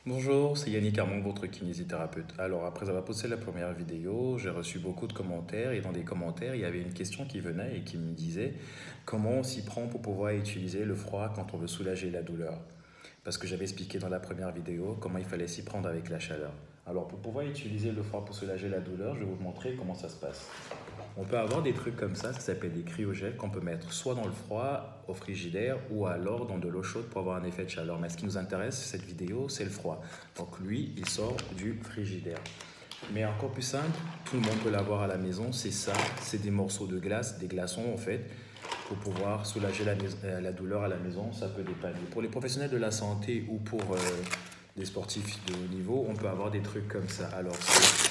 Bonjour, c'est Yannick Armand, votre kinésithérapeute. Alors, après avoir posté la première vidéo, j'ai reçu beaucoup de commentaires et dans des commentaires, il y avait une question qui venait et qui me disait comment on s'y prend pour pouvoir utiliser le froid quand on veut soulager la douleur. Parce que j'avais expliqué dans la première vidéo comment il fallait s'y prendre avec la chaleur. Alors, pour pouvoir utiliser le froid pour soulager la douleur, je vais vous montrer comment ça se passe. On peut avoir des trucs comme ça s'appelle des cryogels qu'on peut mettre soit dans le froid, au frigidaire, ou alors dans de l'eau chaude pour avoir un effet de chaleur. Mais ce qui nous intéresse, cette vidéo, c'est le froid. Donc lui, il sort du frigidaire. Mais encore plus simple, tout le monde peut l'avoir à la maison, c'est ça, c'est des morceaux de glace, des glaçons en fait, pour pouvoir soulager la douleur à la maison, ça peut dépanner. Pour les professionnels de la santé ou pour des sportifs de haut niveau, on peut avoir des trucs comme ça. Alors c'est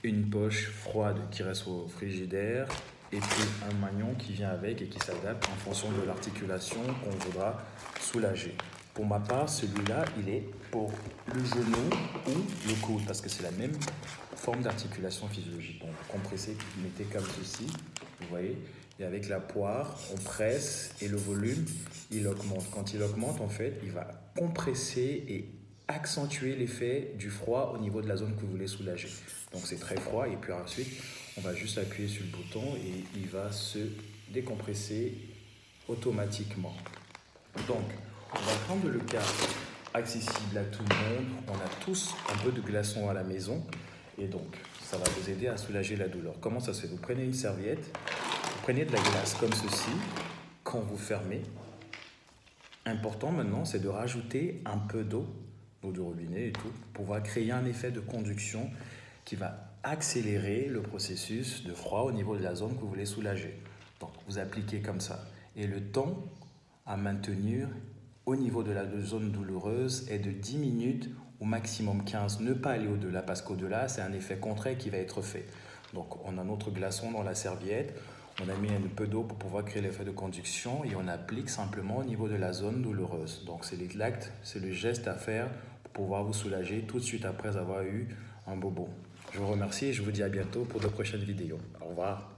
une poche froide qui reste au frigidaire et puis un magnon qui vient avec et qui s'adapte en fonction de l'articulation qu'on voudra soulager. Pour ma part, celui-là, il est pour le genou ou le coude parce que c'est la même forme d'articulation physiologique. Donc, vous compressez, vous mettez comme ceci, vous voyez, et avec la poire, on presse et le volume, il augmente. Quand il augmente, en fait, il va compresser et accentuer l'effet du froid au niveau de la zone que vous voulez soulager. Donc c'est très froid et puis ensuite on va juste appuyer sur le bouton et il va se décompresser automatiquement. Donc on va prendre le cas accessible à tout le monde. On a tous un peu de glaçons à la maison et donc ça va vous aider à soulager la douleur. Comment ça se fait? Vous prenez une serviette, vous prenez de la glace comme ceci, quand vous fermez. Important maintenant, c'est de rajouter un peu d'eau de robinet et tout, pour pouvoir créer un effet de conduction qui va accélérer le processus de froid au niveau de la zone que vous voulez soulager. Donc, vous appliquez comme ça. Et le temps à maintenir au niveau de la zone douloureuse est de 10 minutes au maximum 15. Ne pas aller au-delà parce qu'au-delà, c'est un effet contraire qui va être fait. Donc, on a notre glaçon dans la serviette. On a mis un peu d'eau pour pouvoir créer l'effet de conduction et on applique simplement au niveau de la zone douloureuse. Donc, c'est l'acte, c'est le geste à faire pour pouvoir vous soulager tout de suite après avoir eu un bobo. Je vous remercie et je vous dis à bientôt pour de prochaines vidéos. Au revoir.